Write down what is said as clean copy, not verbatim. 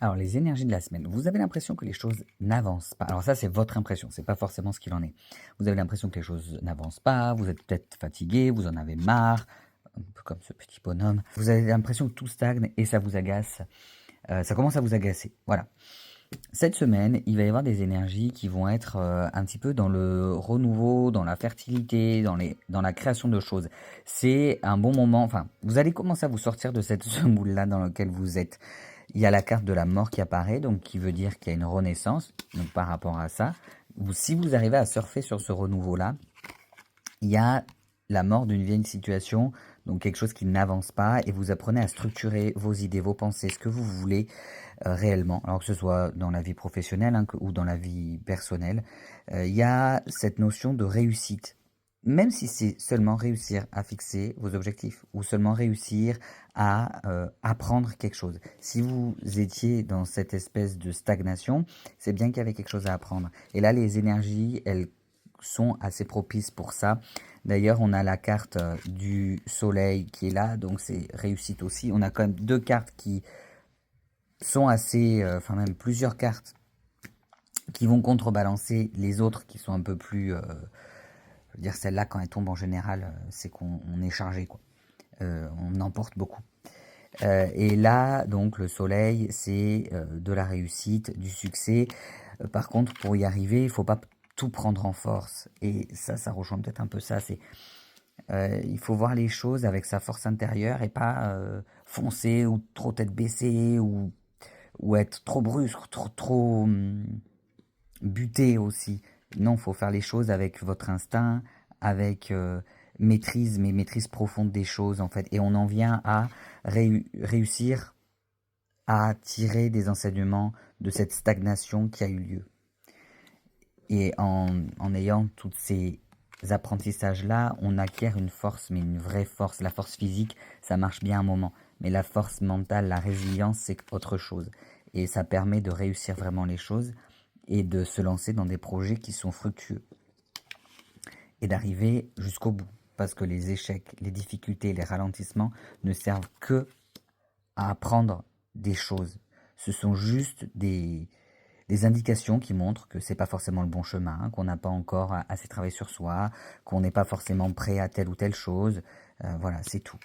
Alors, les énergies de la semaine, vous avez l'impression que les choses n'avancent pas. Alors ça, c'est votre impression, c'est pas forcément ce qu'il en est. Vous avez l'impression que les choses n'avancent pas, vous êtes peut-être fatigué, vous en avez marre, un peu comme ce petit bonhomme. Vous avez l'impression que tout stagne et ça vous agace. Ça commence à vous agacer. Voilà. Cette semaine, il va y avoir des énergies qui vont être un petit peu dans le renouveau, dans la fertilité, dans la création de choses. C'est un bon moment, enfin, vous allez commencer à vous sortir de cette semoule-là dans laquelle vous êtes. Il y a la carte de la mort qui apparaît, donc qui veut dire qu'il y a une renaissance. Donc par rapport à ça, si vous arrivez à surfer sur ce renouveau-là, il y a la mort d'une vieille situation, donc quelque chose qui n'avance pas, et vous apprenez à structurer vos idées, vos pensées, ce que vous voulez réellement, alors que ce soit dans la vie professionnelle ou dans la vie personnelle. Il y a cette notion de réussite. Même si c'est seulement réussir à fixer vos objectifs ou seulement réussir à apprendre quelque chose. Si vous étiez dans cette espèce de stagnation, c'est bien qu'il y avait quelque chose à apprendre. Et là, les énergies, elles sont assez propices pour ça. D'ailleurs, on a la carte du soleil qui est là, donc c'est réussite aussi. On a quand même deux cartes qui sont assez, enfin même plusieurs cartes qui vont contrebalancer les autres qui sont un peu plus, je veux dire celle-là quand elle tombe en général, c'est qu'on est chargé quoi. On emporte beaucoup. Et là, donc, le soleil, c'est de la réussite, du succès. Par contre, pour y arriver, il faut pas tout prendre en force. Et ça rejoint peut-être un peu ça. C'est, il faut voir les choses avec sa force intérieure et pas foncer ou trop tête baissée ou être trop brusque, trop buté aussi. Non, il faut faire les choses avec votre instinct, avec maîtrise, mais maîtrise profonde des choses en fait. Et on en vient à réussir à tirer des enseignements de cette stagnation qui a eu lieu. Et en ayant tous ces apprentissages-là, on acquiert une force, mais une vraie force. La force physique, ça marche bien un moment. Mais la force mentale, la résilience, c'est autre chose. Et ça permet de réussir vraiment les choses et de se lancer dans des projets qui sont fructueux. Et d'arriver jusqu'au bout. Parce que les échecs, les difficultés, les ralentissements ne servent que à apprendre des choses. Ce sont juste des indications qui montrent que c'est pas forcément le bon chemin, qu'on n'a pas encore assez travaillé sur soi, qu'on n'est pas forcément prêt à telle ou telle chose. Voilà, c'est tout.